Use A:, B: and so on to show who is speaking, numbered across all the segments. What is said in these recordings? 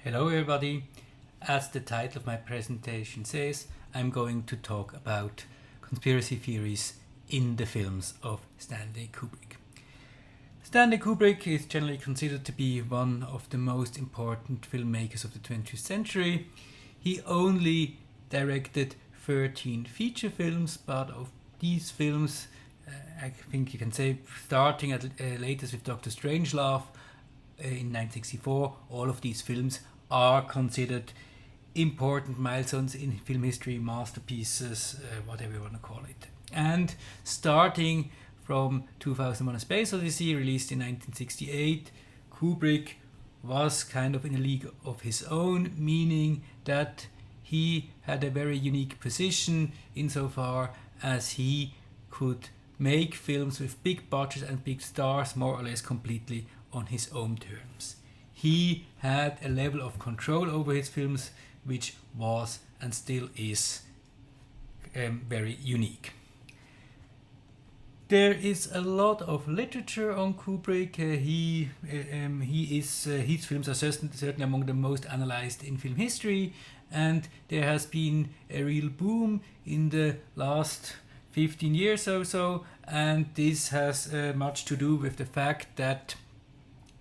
A: Hello everybody. As the title of my presentation says, I'm going to talk about conspiracy theories in the films of Stanley Kubrick. Stanley Kubrick is generally considered to be one of the most important filmmakers of the 20th century. He only directed 13 feature films, but of these films, I think you can say, starting at latest with Dr. Strangelove in 1964, all of these films are considered important milestones in film history, masterpieces, whatever you want to call it. And starting from 2001: A Space Odyssey, released in 1968, Kubrick was kind of in a league of his own, meaning that he had a very unique position insofar as he could make films with big budgets and big stars more or less completely on his own terms. He had a level of control over his films which was and still is very unique. There is a lot of literature on Kubrick. His films are certainly among the most analyzed in film history, and there has been a real boom in the last 15 years or so, and this has much to do with the fact that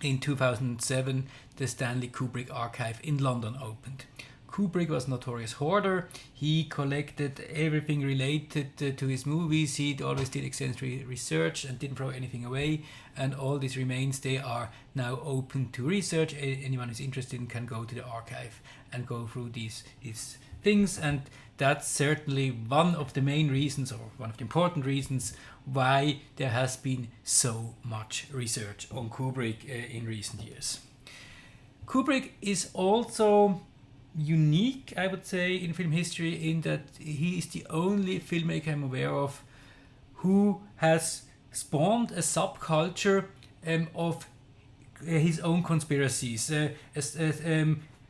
A: in 2007 the Stanley Kubrick archive in London opened. Kubrick was a notorious hoarder. He collected everything related to his movies. He always did extensive research and didn't throw anything away, and all these remains, they are now open to research. Anyone who's interested can go to the archive and go through these things, and that's certainly one of the main reasons, or one of the important reasons, why there has been so much research on Kubrick in recent years. Kubrick is also unique, I would say, in film history in that he is the only filmmaker I'm aware of who has spawned a subculture of his own conspiracies,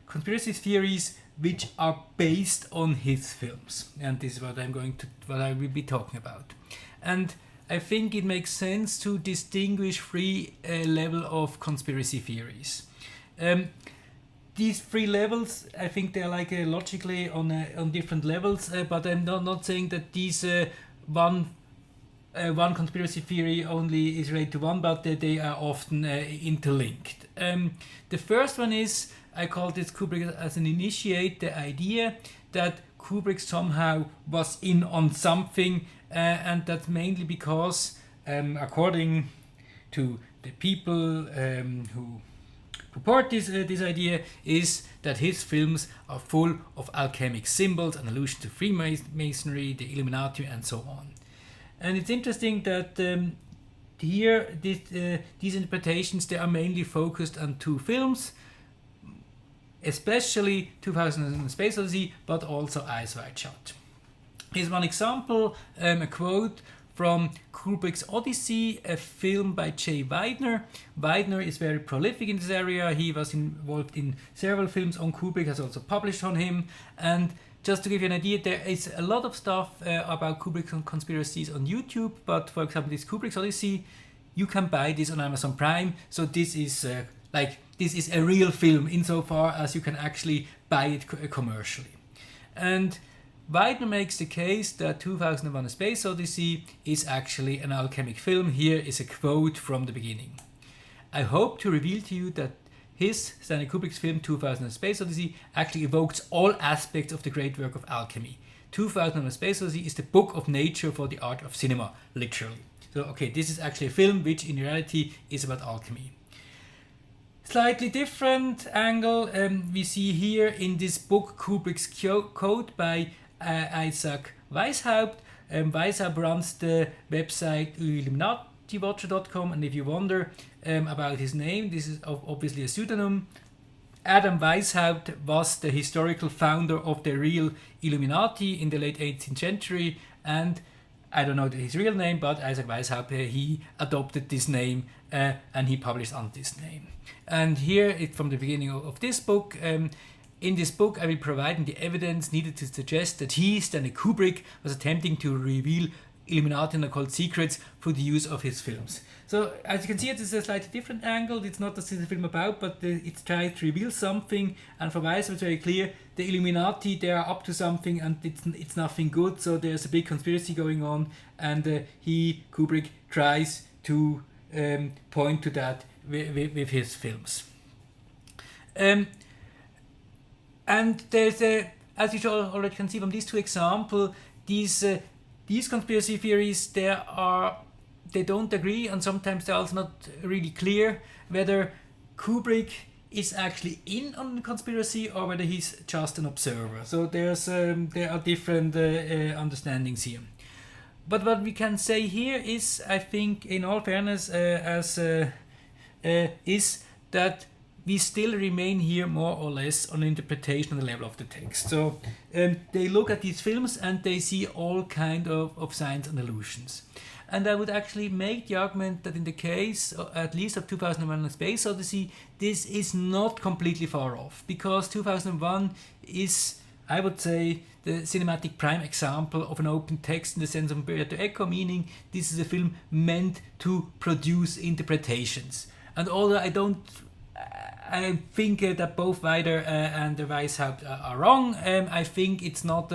A: conspiracy theories which are based on his films, and this is what I will be talking about. And I think it makes sense to distinguish three levels of conspiracy theories. These three levels, I think they're like logically on different levels, but I'm not saying that these one conspiracy theory only is related to one, but they are often interlinked. The first one is, I call this Kubrick as an initiate, the idea that Kubrick somehow was in on something, and that's mainly because, according to the people who purport this idea, is that his films are full of alchemic symbols and allusions to Freemasonry, the Illuminati, and so on. And it's interesting that here these interpretations, they are mainly focused on two films, especially 2001: A Space Odyssey, but also Eyes Wide Shut. Here's one example, a quote from Kubrick's Odyssey, a film by Jay Weidner. Weidner is very prolific in this area. He was involved in several films on Kubrick, has also published on him. And just to give you an idea, there is a lot of stuff about Kubrick conspiracies on YouTube, but for example, this Kubrick's Odyssey, you can buy this on Amazon Prime, so this is this is a real film insofar as you can actually buy it commercially. And Weidner makes the case that 2001: A Space Odyssey is actually an alchemic film. Here is a quote from the beginning. I hope to reveal to you that his, Stanley Kubrick's film 2001: A Space Odyssey, actually evokes all aspects of the great work of alchemy. 2001: A Space Odyssey is the book of nature for the art of cinema, literally. So, okay, this is actually a film which in reality is about alchemy. Slightly different angle we see here in this book, Kubrick's Code, by Isaac Weishaupt. Weishaupt runs the website illuminatiwatcher.com, and if you wonder about his name, this is obviously a pseudonym. Adam Weishaupt was the historical founder of the real Illuminati in the late 18th century, and I don't know his real name, but Isaac Weishaupt, he adopted this name and he published under this name. And here, from the beginning of this book, in this book, I will provide the evidence needed to suggest that he, Stanley Kubrick, was attempting to reveal Illuminati and occult secrets through the use of his films. So as you can see, it is a slightly different angle. It's not what this is a film about, but it's trying to reveal something. And for Weiss, it's very clear the Illuminati, they are up to something, and it's nothing good. So there's a big conspiracy going on, and Kubrick tries to point to that with his films. And there's as you already can see from these two examples, these conspiracy theories, they don't agree, and sometimes they're also not really clear whether Kubrick is actually in on the conspiracy or whether he's just an observer. So there are different understandings here. But what we can say here is, I think, in all fairness, is that we still remain here more or less on interpretation on the level of the text. So they look at these films and they see all kind of signs and illusions. And I would actually make the argument that in the case, at least of 2001: A Space Odyssey, this is not completely far off, because 2001 is, I would say, the cinematic prime example of an open text in the sense of Umberto Eco, meaning this is a film meant to produce interpretations. And although I think that both Weider and Weishaupt are wrong, I think it's not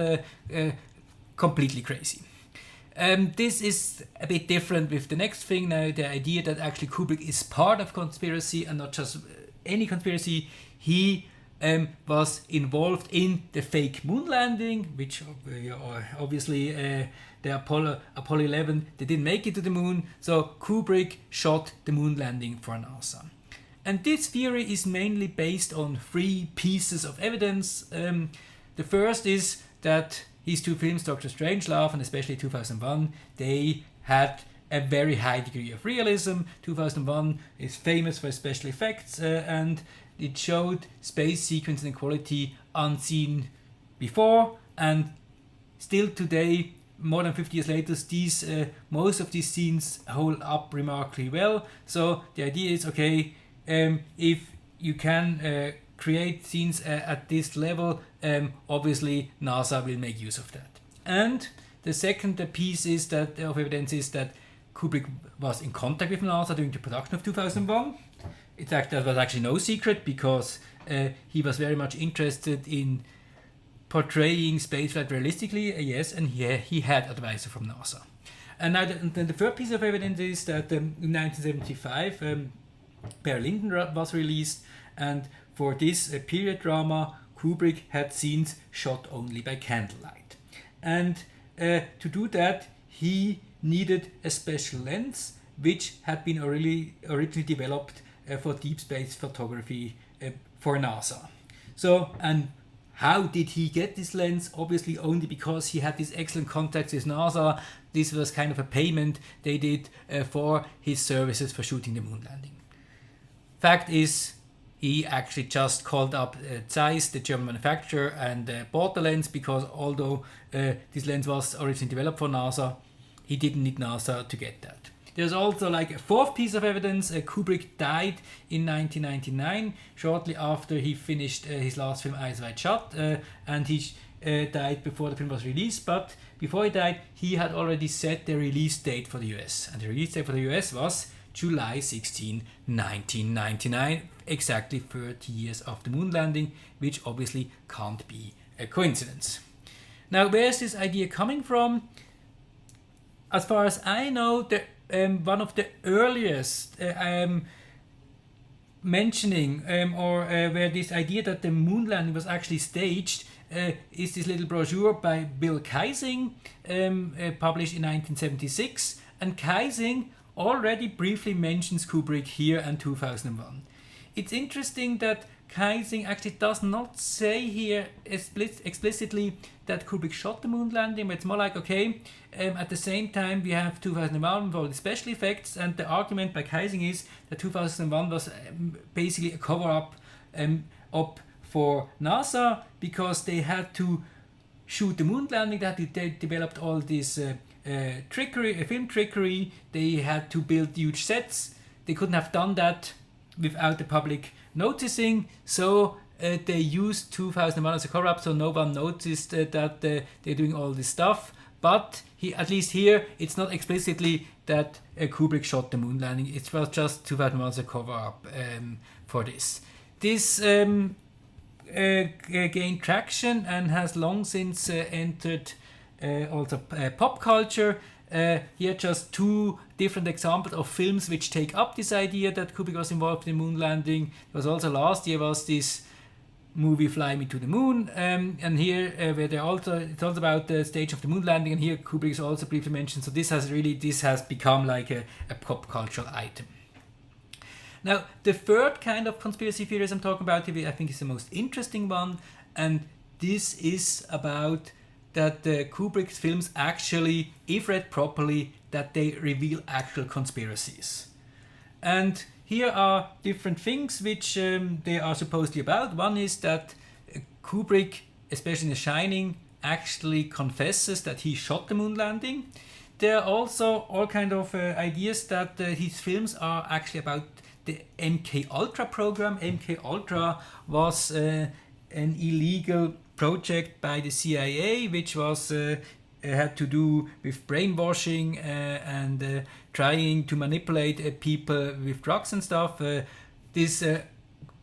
A: completely crazy. This is a bit different with the next thing now, the idea that actually Kubrick is part of conspiracy and not just any conspiracy. He was involved in the fake moon landing, which obviously the Apollo 11, they didn't make it to the moon, so Kubrick shot the moon landing for NASA. And this theory is mainly based on three pieces of evidence. The first is that these two films, Dr. Strangelove and especially 2001, they had a very high degree of realism. 2001 is famous for special effects, and it showed space sequence and quality unseen before, and still today, more than 50 years later, most of these scenes hold up remarkably well. So the idea is, okay, if you can create scenes at this level, obviously NASA will make use of that. And the second piece is that of evidence is that Kubrick was in contact with NASA during the production of 2001. That was actually no secret, because he was very much interested in portraying spaceflight realistically, yes, and he had advisor from NASA. And now the third piece of evidence is that in 1975, Per Linden was released, and for this period drama, Kubrick had scenes shot only by candlelight. And to do that, he needed a special lens, which had been originally developed for deep space photography for NASA. So, and how did he get this lens? Obviously only because he had these excellent contacts with NASA. This was kind of a payment they did for his services for shooting the moon landing. Fact is, he actually just called up Zeiss, the German manufacturer, and bought the lens, because although this lens was originally developed for NASA, he didn't need NASA to get that. There's also like a fourth piece of evidence. Kubrick died in 1999, shortly after he finished his last film, Eyes Wide Shut, and he died before the film was released. But before he died, he had already set the release date for the US, and the release date for the US was July 16, 1999, exactly 30 years after the moon landing, which obviously can't be a coincidence. Now, where is this idea coming from? As far as I know, one of the earliest mentioning where this idea that the moon landing was actually staged is this little brochure by Bill Kaysing, published in 1976, and Kaysing already briefly mentions Kubrick here and 2001. It's interesting that Kaysing actually does not say here explicitly that Kubrick shot the moon landing, but it's more like, okay, at the same time we have 2001 with all the special effects, and the argument by Kaysing is that 2001 was basically a cover-up up for NASA, because they had to shoot the moon landing, they developed all this film trickery, they had to build huge sets, they couldn't have done that without the public noticing, so they used 2001 as a cover-up, so no one noticed that they're doing all this stuff. but at least here it's not explicitly that Kubrick shot the moon landing. It was just 2001 as a cover-up for this. This gained traction and has long since entered also pop culture. Here just two different examples of films which take up this idea that Kubrick was involved in moon landing. There was also last year was this movie Fly Me to the Moon, and here where it's also about the stage of the moon landing, and here Kubrick is also briefly mentioned. So this has become like a pop cultural item. Now the third kind of conspiracy theories I'm talking about here, I think is the most interesting one, and this is about that Kubrick's films actually, if read properly, that they reveal actual conspiracies. And here are different things which they are supposedly about. One is that Kubrick, especially in The Shining, actually confesses that he shot the moon landing. There are also all kind of ideas that his films are actually about the MK Ultra program. MK Ultra was an illegal project by the CIA, which was had to do with brainwashing and trying to manipulate people with drugs and stuff. This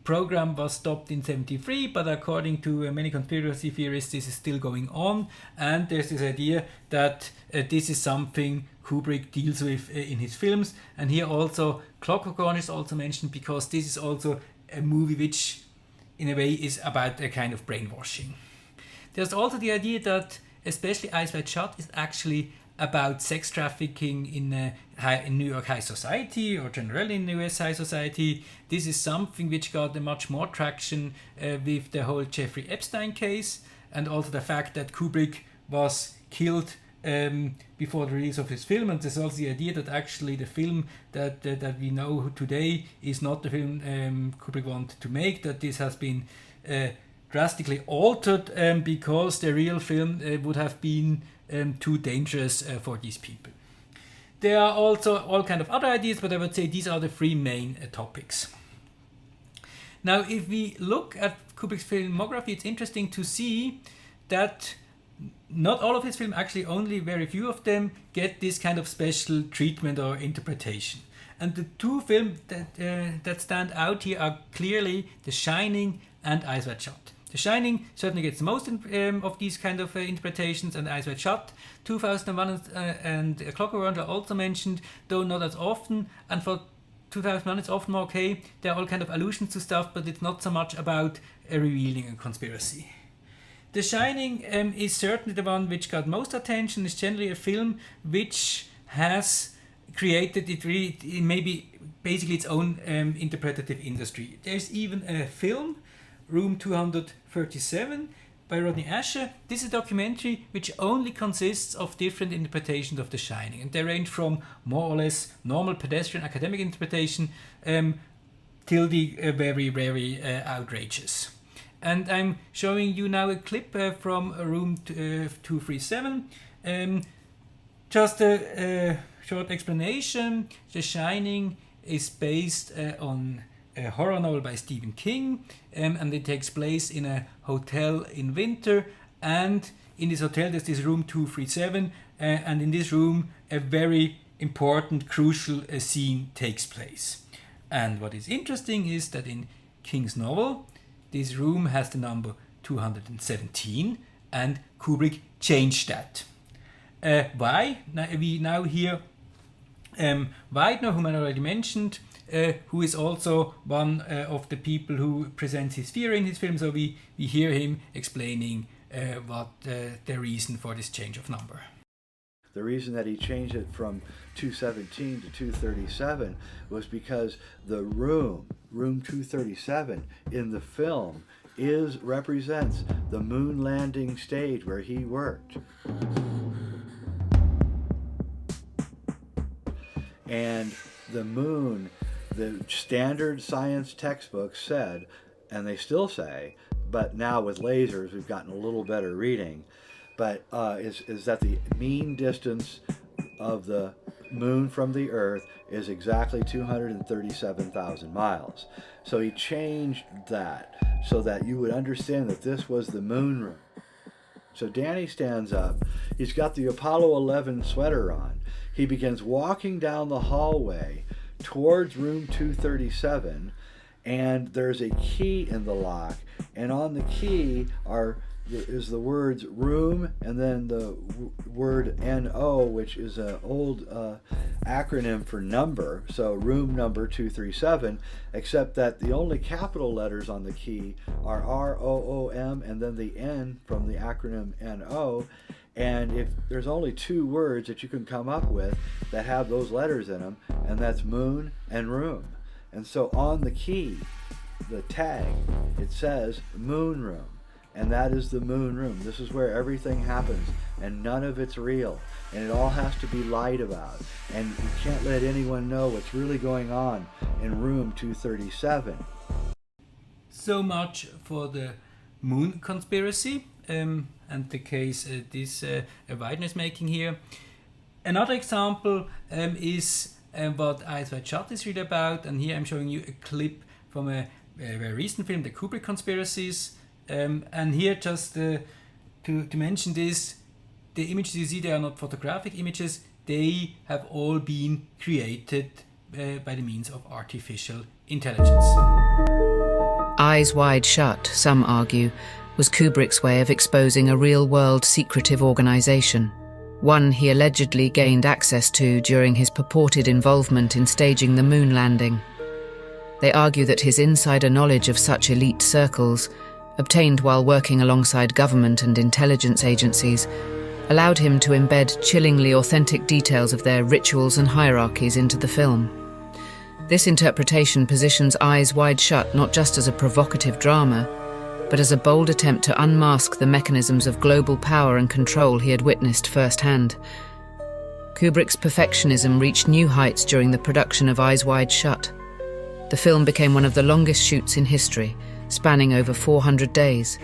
A: program was stopped in 1973, but according to many conspiracy theorists, this is still going on. And there's this idea that this is something Kubrick deals with in his films. And here also Clockwork Orange is also mentioned, because this is also a movie which in a way is about a kind of brainwashing. There's also the idea that especially Eyes Wide Shut is actually about sex trafficking in New York high society, or generally in the US high society. This is something which got much more traction with the whole Jeffrey Epstein case, and also the fact that Kubrick was killed before the release of his film. And there's also the idea that actually the film that we know today is not the film Kubrick wanted to make, that this has been drastically altered because the real film would have been too dangerous for these people. There are also all kind of other ideas, but I would say these are the three main topics. Now, if we look at Kubrick's filmography, it's interesting to see that not all of his films, actually only very few of them, get this kind of special treatment or interpretation. And the two films that stand out here are clearly The Shining and Eyes Wide Shut. The Shining certainly gets most of these kind of interpretations, and Eyes Wide Shut, 2001 and Clockwork Orange are also mentioned, though not as often. And for 2001 it's often more okay. There are all kind of allusions to stuff, but it's not so much about revealing a conspiracy. The Shining is certainly the one which got most attention. It's generally a film which has created maybe basically its own interpretative industry. There's even a film, Room 237 by Rodney Asher. This is a documentary which only consists of different interpretations of The Shining, and they range from more or less normal pedestrian academic interpretation till the very, very outrageous. And I'm showing you now a clip from Room 237. Just a short explanation. The Shining is based on a horror novel by Stephen King, and it takes place in a hotel in winter. And in this hotel there's this room 237, and in this room a very important, crucial scene takes place. And what is interesting is that in King's novel, this room has the number 217, and Kubrick changed that. Why? We now hear Widener, whom I already mentioned, who is also one of the people who presents his theory in his film. So we hear him explaining what the reason for this change of number.
B: The reason that he changed it from 217 to 237 was because the room 237 in the film represents the moon landing stage where he worked. And the moon, the standard science textbooks said, and they still say, but now with lasers we've gotten a little better reading, but is that the mean distance of the moon from the Earth is exactly 237,000 miles. So he changed that so that you would understand that this was the moon room. So Danny stands up. He's got the Apollo 11 sweater on. He begins walking down the hallway towards room 237, and there's a key in the lock. And on the key is the words room and then the word NO, which is an old acronym for number. So room number 237, except that the only capital letters on the key are ROOM and then the N from the acronym NO. And if there's only two words that you can come up with that have those letters in them, and that's moon and room. And so on the key, the tag, it says moon room. And that is the moon room. This is where everything happens, and none of it's real. And it all has to be lied about. And you can't let anyone know what's really going on in room 237.
A: So much for the moon conspiracy and the case Widener is making here. Another example is what Eyes Wide Shut is really about. And here I'm showing you a clip from a very recent film, the Kubrick conspiracies. And here just to mention this, the images you see, they are not photographic images, they have all been created by the means of artificial intelligence.
C: Eyes Wide Shut, some argue, was Kubrick's way of exposing a real-world secretive organisation, one he allegedly gained access to during his purported involvement in staging the moon landing. They argue that his insider knowledge of such elite circles, obtained while working alongside government and intelligence agencies, allowed him to embed chillingly authentic details of their rituals and hierarchies into the film. This interpretation positions Eyes Wide Shut not just as a provocative drama, but as a bold attempt to unmask the mechanisms of global power and control he had witnessed firsthand. Kubrick's perfectionism reached new heights during the production of Eyes Wide Shut. The film became one of the longest shoots in history, spanning over 400 days.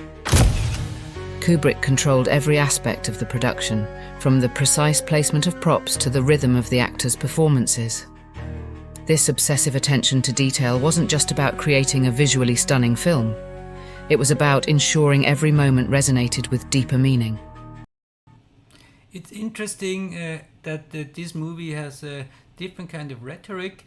C: Kubrick controlled every aspect of the production, from the precise placement of props to the rhythm of the actors' performances. This obsessive attention to detail wasn't just about creating a visually stunning film. It was about ensuring every moment resonated with deeper meaning.
A: It's interesting that this movie has a different kind of rhetoric.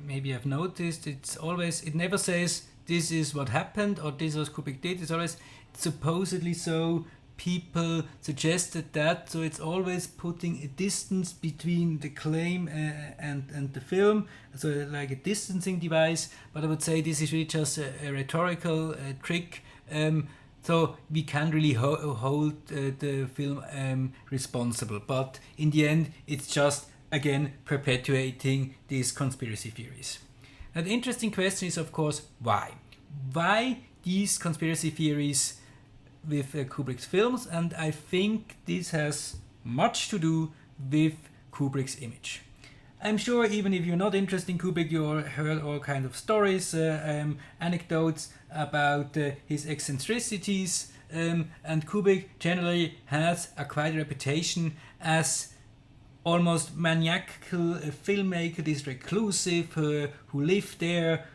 A: Maybe I've noticed it never says this is what happened or this was Kubrick did. It's always supposedly so, people suggested that, so it's always putting a distance between the claim and the film, so like a distancing device. But I would say this is really just a rhetorical trick, so we can't really hold the film responsible, but in the end it's just again perpetuating these conspiracy theories. Now the interesting question is, of course, why these conspiracy theories with Kubrick's films? And I think this has much to do with Kubrick's image. I'm sure even if you're not interested in Kubrick, you heard all kinds of stories, anecdotes about his eccentricities, and Kubrick generally has quite a reputation as almost maniacal filmmaker, this reclusive who lived there,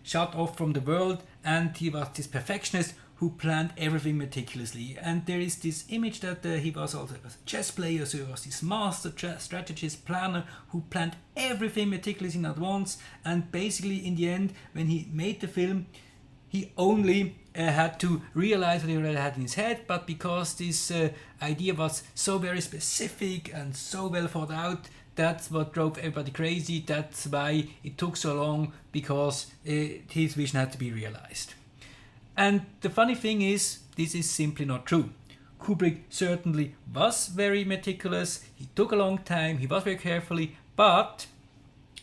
A: shut off from the world, and he was this perfectionist who planned everything meticulously. And there is this image that he was also a chess player, so he was this master strategist, planner who planned everything meticulously in advance. And basically, in the end, when he made the film, he only had to realize what he already had in his head, but because this idea was so very specific and so well thought out, that's what drove everybody crazy. That's why it took so long, because his vision had to be realized. And the funny thing is, this is simply not true. Kubrick certainly was very meticulous, he took a long time, he was very carefully, but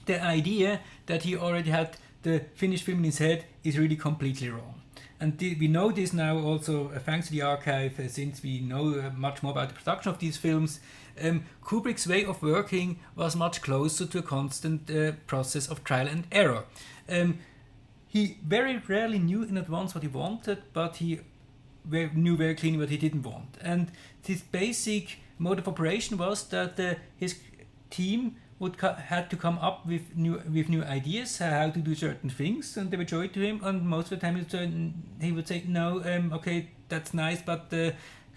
A: the idea that he already had the finished film in his head is really completely wrong. And we know this now also thanks to the archive, since we know much more about the production of these films. Kubrick's way of working was much closer to a constant process of trial and error. He very rarely knew in advance what he wanted, but he knew very clearly what he didn't want. And his basic mode of operation was that his team had to come up with new ideas how to do certain things, and they would show it to him. And most of the time he would say, "No, okay, that's nice, but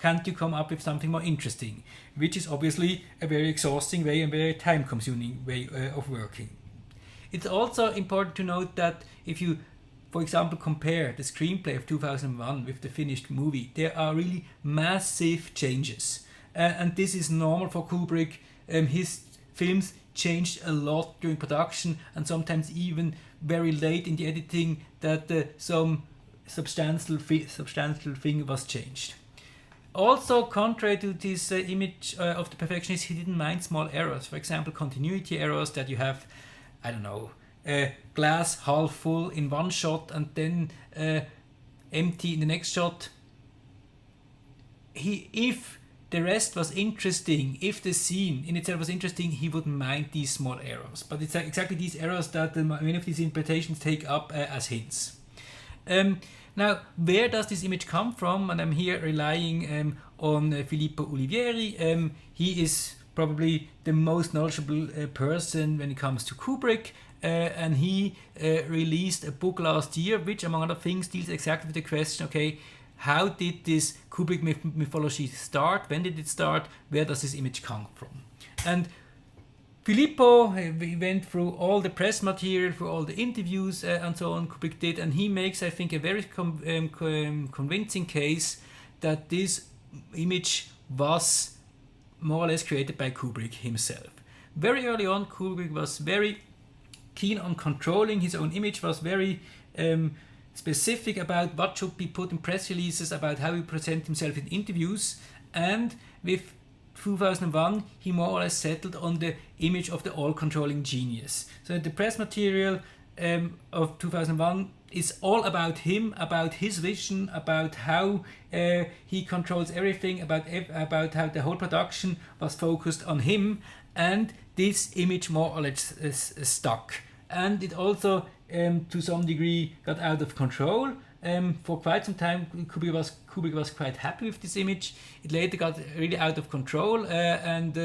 A: can't you come up with something more interesting? Which is obviously a very exhausting way and very time-consuming way of working. It's also important to note that if you, for example, compare the screenplay of 2001 with the finished movie, there are really massive changes. And this is normal for Kubrick. His films changed a lot during production, and sometimes even very late in the editing, that some substantial thing was changed. Also, contrary to this image of the perfectionist, he didn't mind small errors. For example, continuity errors, that you have, I don't know, glass half full in one shot and then empty in the next shot. If the rest was interesting, if the scene in itself was interesting, he wouldn't mind these small errors. But it's exactly these errors that many of these interpretations take up as hints. Now, where does this image come from? And I'm here relying on Filippo Olivieri. He is probably the most knowledgeable person when it comes to Kubrick. And he released a book last year, which, among other things, deals exactly with the question, okay, how did this Kubrick mythology start? When did it start? Where does this image come from? And Filippo, we went through all the press material, through all the interviews and so on Kubrick did, and he makes, I think, a very convincing case that this image was more or less created by Kubrick himself. Very early on, Kubrick was very keen on controlling his own image, was very specific about what should be put in press releases, about how he present himself in interviews, and with 2001 he more or less settled on the image of the all-controlling genius. So the press material of 2001 is all about him, about his vision, about how he controls everything, about how the whole production was focused on him, and this image more or less stuck. And it also to some degree got out of control. For quite some time Kubrick was quite happy with this image. It later got really out of control, and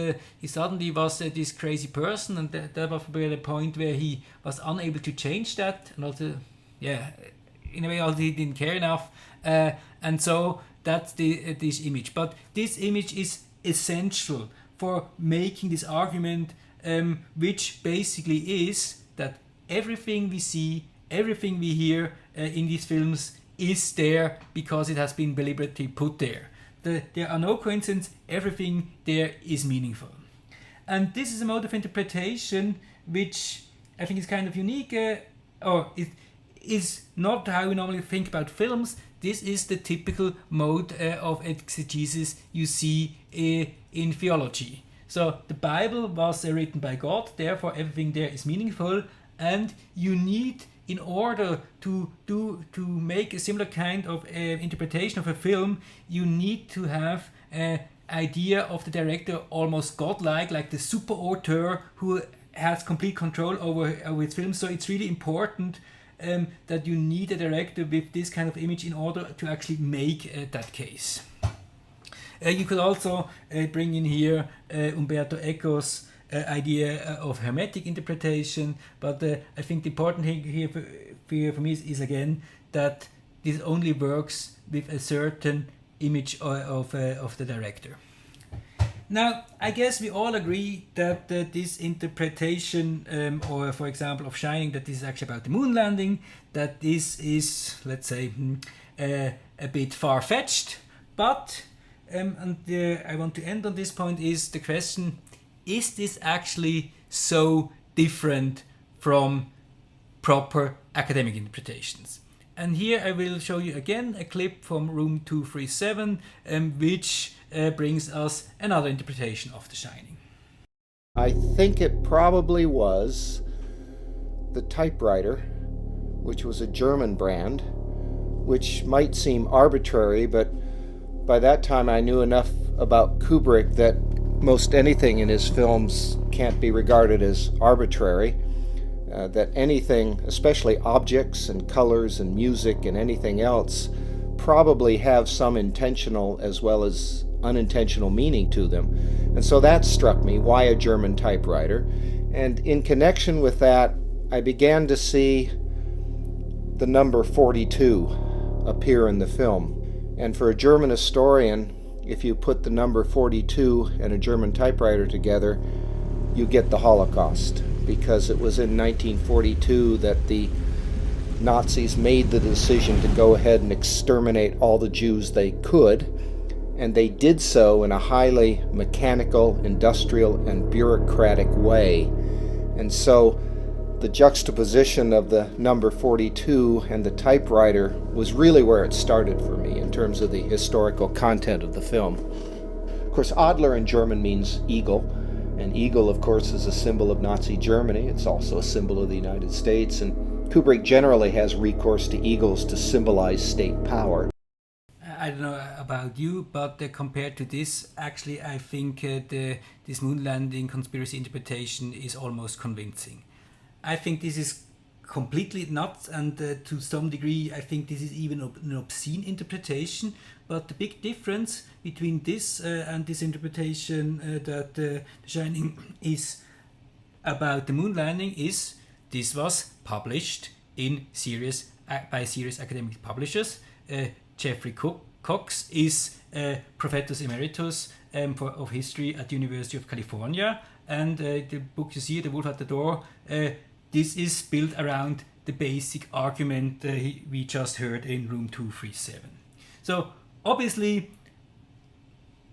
A: he suddenly was this crazy person, and that was probably the point where he was unable to change that, and also, in a way, also he didn't care enough, and so that's this image. But this image is essential for making this argument, which basically is that everything we see, everything we hear in these films is there because it has been deliberately put there. There are no coincidences, everything there is meaningful. And this is a mode of interpretation which I think is kind of unique, or it is not how we normally think about films. This is the typical mode of exegesis you see in theology. So the Bible was written by God, therefore everything there is meaningful, and you need, in order to make a similar kind of interpretation of a film, you need to have an idea of the director almost godlike, like the super auteur who has complete control over his film. So it's really important that you need a director with this kind of image in order to actually make that case. You could also bring in here Umberto Eco's idea of hermetic interpretation, but I think the important thing here for me is again that this only works with a certain image of the director. Now, I guess we all agree that this interpretation, or for example of Shining, that this is actually about the moon landing, that this is, let's say, a bit far-fetched, but and I want to end on this point, is the question, is this actually so different from proper academic interpretations? And here I will show you again a clip from room 237, which brings us another interpretation of The Shining.
D: I think it probably was the typewriter, which was a German brand, which might seem arbitrary, but by that time I knew enough about Kubrick that most anything in his films can't be regarded as arbitrary, that anything, especially objects and colors and music and anything else, probably have some intentional as well as unintentional meaning to them. And so that struck me, why a German typewriter? And in connection with that, I began to see the number 42 appear in the film. And for a German historian, if you put the number 42 and a German typewriter together, you get the Holocaust, because it was in 1942 that the Nazis made the decision to go ahead and exterminate all the Jews they could, and they did so in a highly mechanical, industrial, and bureaucratic way. And so the juxtaposition of the number 42 and the typewriter was really where it started for me in terms of the historical content of the film. Of course, Adler in German means eagle, and eagle, of course, is a symbol of Nazi Germany. It's also a symbol of the United States, and Kubrick generally has recourse to eagles to symbolize state power.
A: I don't know about you, but compared to this, actually, I think this moon landing conspiracy interpretation is almost convincing. I think this is completely nuts, and to some degree, I think this is even an obscene interpretation. But the big difference between this and this interpretation that The Shining is about the moon landing is this was published in by serious academic publishers. Jeffrey Cox is Professor Emeritus of History at the University of California, and the book you see, The Wolf at the Door, this is built around the basic argument we just heard in room 237. So obviously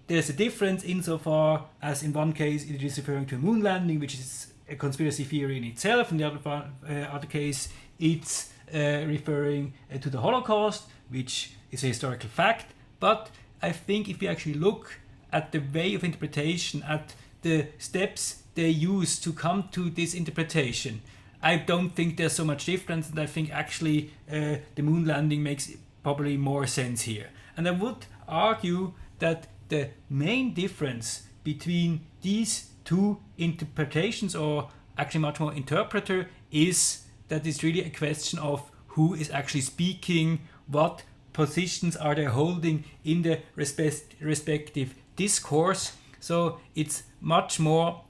A: there's a difference insofar as in one case it is referring to a moon landing, which is a conspiracy theory in itself, and the other case it's referring to the Holocaust, which is a historical fact. But I think if we actually look at the way of interpretation, at the steps they use to come to this interpretation, I don't think there's so much difference, and I think actually the moon landing makes probably more sense here. And I would argue that the main difference between these two interpretations, or actually much more interpreter, is that it's really a question of who is actually speaking, what positions are they holding in the respective discourse. So it's much more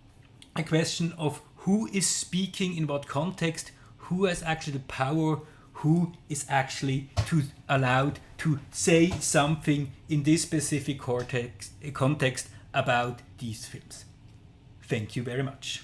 A: a question of who is speaking in what context, who has actually the power, who is actually allowed to say something in this specific context about these films. Thank you very much.